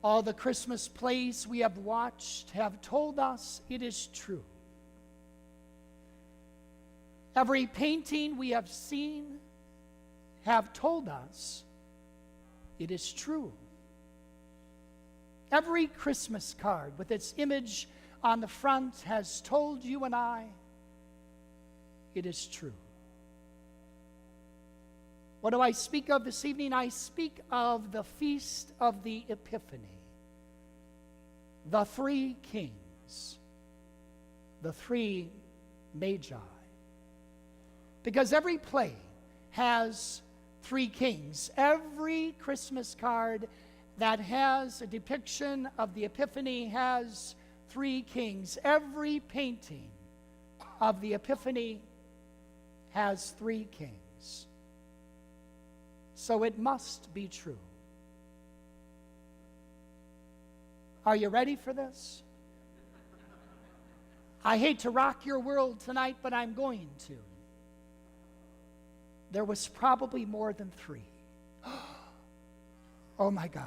All the Christmas plays we have watched have told us it is true. Every painting we have seen have told us it is true. Every Christmas card with its image on the front has told you and I it is true. What do I speak of this evening? I speak of the Feast of the Epiphany, the three kings, the three magi. Because every play has three kings. Every Christmas card that has a depiction of the Epiphany has three kings. Every painting of the Epiphany has three kings. So it must be true. Are you ready for this? I hate to rock your world tonight, but I'm going to. There was probably more than three. Oh my God.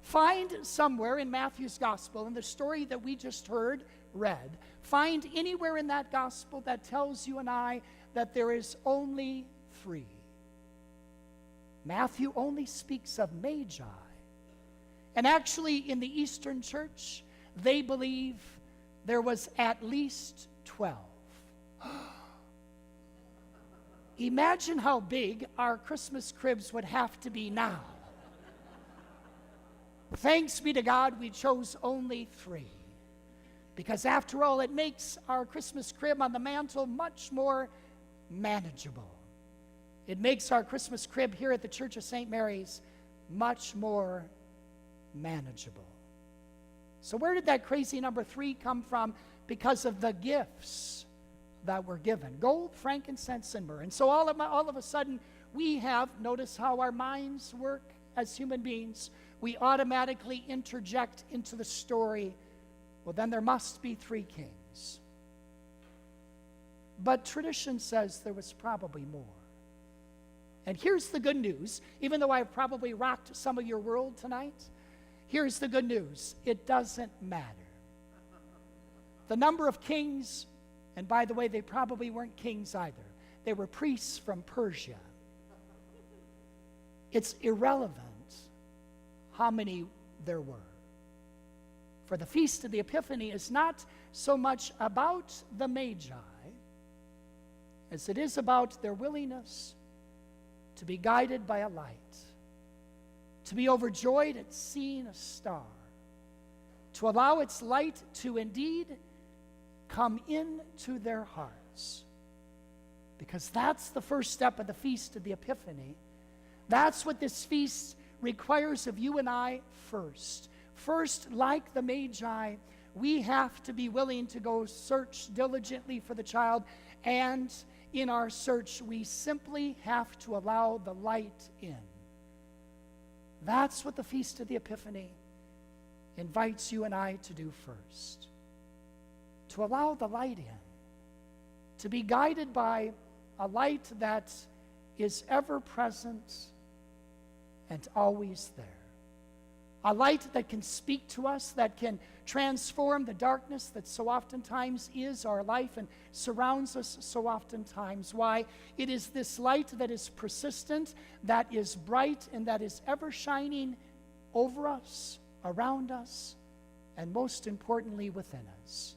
Find somewhere in Matthew's gospel, in the story that we just read, find anywhere in that gospel that tells you and I that there is only three. Matthew only speaks of magi. And actually, in the Eastern Church, they believe there was at least 12. Imagine how big our Christmas cribs would have to be now. Thanks be to God, we chose only three. Because after all, it makes our Christmas crib on the mantle much more manageable. It makes our Christmas crib here at the Church of St. Mary's much more manageable. So where did that crazy number three come from? Because of the gifts that were given. Gold, frankincense, and myrrh. And so all of a sudden, we have, notice how our minds work as human beings. We automatically interject into the story, well, then there must be three kings. But tradition says there was probably more. And here's the good news. Even though I've probably rocked some of your world tonight, here's the good news. It doesn't matter. The number of kings, and by the way, they probably weren't kings either. They were priests from Persia. It's irrelevant how many there were. For the Feast of the Epiphany is not so much about the Magi as it is about their willingness to be guided by a light, to be overjoyed at seeing a star, to allow its light to indeed come into their hearts. Because that's the first step of the Feast of the Epiphany. That's what this feast requires of you and I first. First, like the Magi, we have to be willing to go search diligently for the child, and in our search, we simply have to allow the light in. That's what the Feast of the Epiphany invites you and I to do first. To allow the light in. To be guided by a light that is ever present and always there. A light that can speak to us, that can transform the darkness that so oftentimes is our life and surrounds us so oftentimes. Why? It is this light that is persistent, that is bright, and that is ever shining over us, around us, and most importantly within us.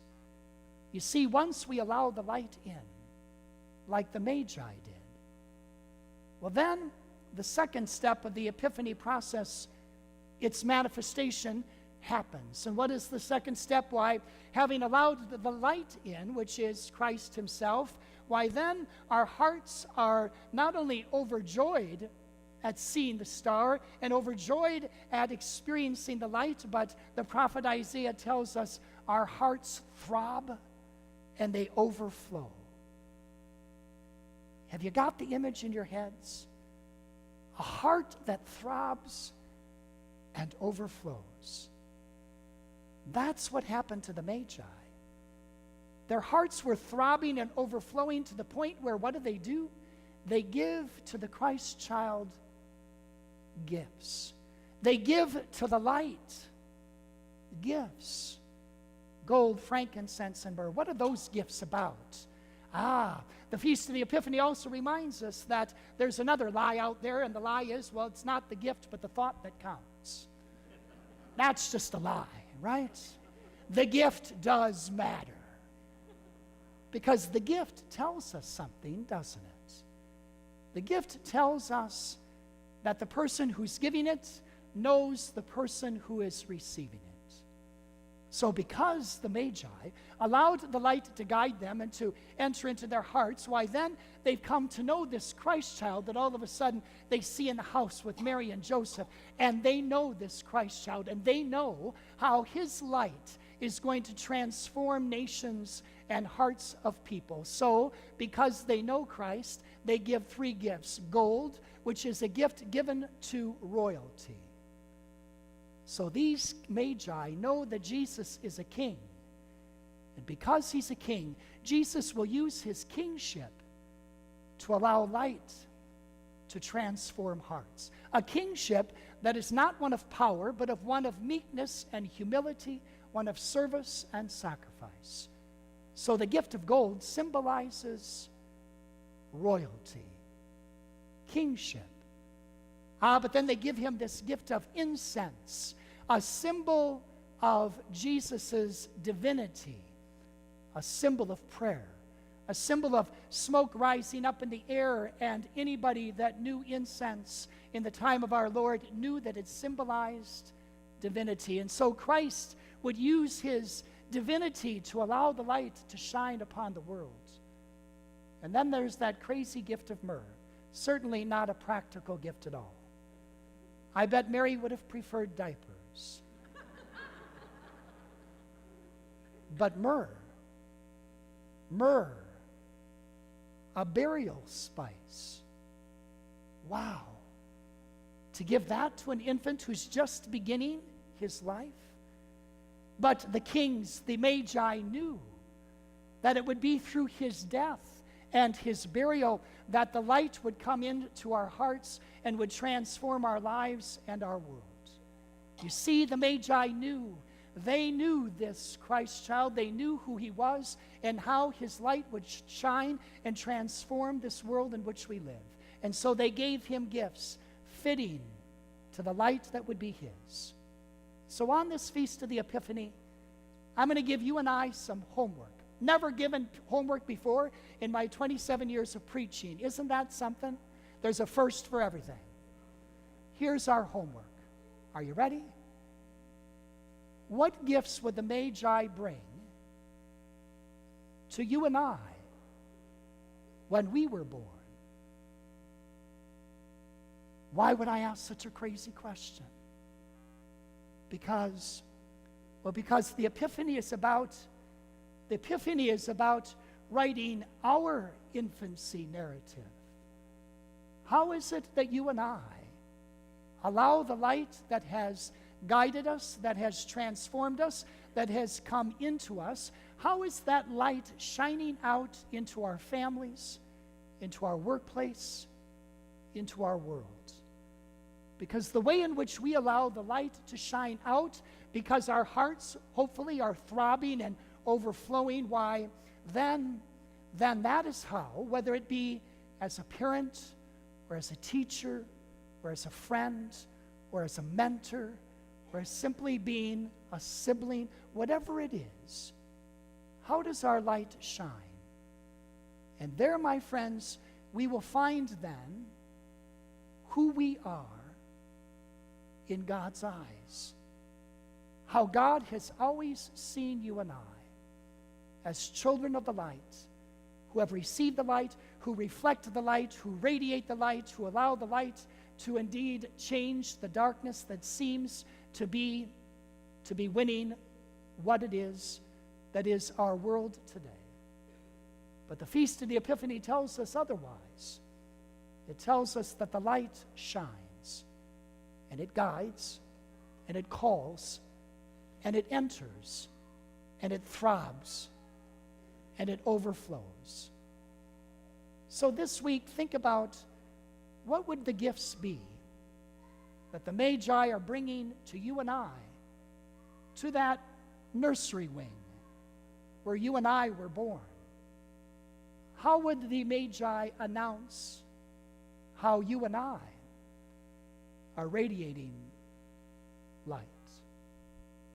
You see, once we allow the light in, like the Magi did, well then, the second step of the Epiphany process, its manifestation happens. And what is the second step? Why, having allowed the light in, which is Christ himself, why then our hearts are not only overjoyed at seeing the star and overjoyed at experiencing the light, but the prophet Isaiah tells us our hearts throb and they overflow. Have you got the image in your heads? A heart that throbs and overflows. That's what happened to the Magi. Their hearts were throbbing and overflowing to the point where what do? They give to the Christ child gifts. They give to the light gifts. Gold, frankincense, and myrrh. What are those gifts about? The Feast of the Epiphany also reminds us that there's another lie out there, and the lie is, well, it's not the gift, but the thought that counts. That's just a lie, right? The gift does matter. Because the gift tells us something, doesn't it? The gift tells us that the person who's giving it knows the person who is receiving it. So because the Magi allowed the light to guide them and to enter into their hearts, why then they've come to know this Christ child that all of a sudden they see in the house with Mary and Joseph, and they know this Christ child, and they know how his light is going to transform nations and hearts of people. So because they know Christ, they give 3 gifts. Gold, which is a gift given to royalty. So these Magi know that Jesus is a king. And because he's a king, Jesus will use his kingship to allow light to transform hearts. A kingship that is not one of power, but of one of meekness and humility, one of service and sacrifice. So the gift of gold symbolizes royalty, kingship. But then they give him this gift of incense, a symbol of Jesus' divinity, a symbol of prayer, a symbol of smoke rising up in the air, and anybody that knew incense in the time of our Lord knew that it symbolized divinity. And so Christ would use his divinity to allow the light to shine upon the world. And then there's that crazy gift of myrrh, certainly not a practical gift at all. I bet Mary would have preferred diapers. But myrrh, a burial spice. Wow. To give that to an infant who's just beginning his life? But the kings, the Magi, knew that it would be through his death and his burial that the light would come into our hearts and would transform our lives and our world. You see, the Magi knew. They knew this Christ child. They knew who he was and how his light would shine and transform this world in which we live. And so they gave him gifts fitting to the light that would be his. So on this Feast of the Epiphany, I'm going to give you and I some homework. Never given homework before in my 27 years of preaching. Isn't that something? There's a first for everything. Here's our homework. Are you ready? What gifts would the Magi bring to you and I when we were born? Why would I ask such a crazy question? Because the Epiphany is about writing our infancy narrative. How is it that you and I allow the light that has guided us, that has transformed us, that has come into us, how is that light shining out into our families, into our workplace, into our world? Because the way in which we allow the light to shine out, because our hearts hopefully are throbbing and overflowing, why, then that is how, whether it be as a parent or as a teacher or as a friend or as a mentor or as simply being a sibling, whatever it is, how does our light shine? And there, my friends, we will find then who we are in God's eyes. How God has always seen you and I as children of the light, who have received the light, who reflect the light, who radiate the light, who allow the light to indeed change the darkness that seems to be winning what it is that is our world today. But the Feast of the Epiphany tells us otherwise. It tells us that the light shines, and it guides, and it calls, and it enters, and it throbs, and it overflows. So this week, think about what would the gifts be that the Magi are bringing to you and I, to that nursery wing where you and I were born, how would the Magi announce how you and I are radiating light?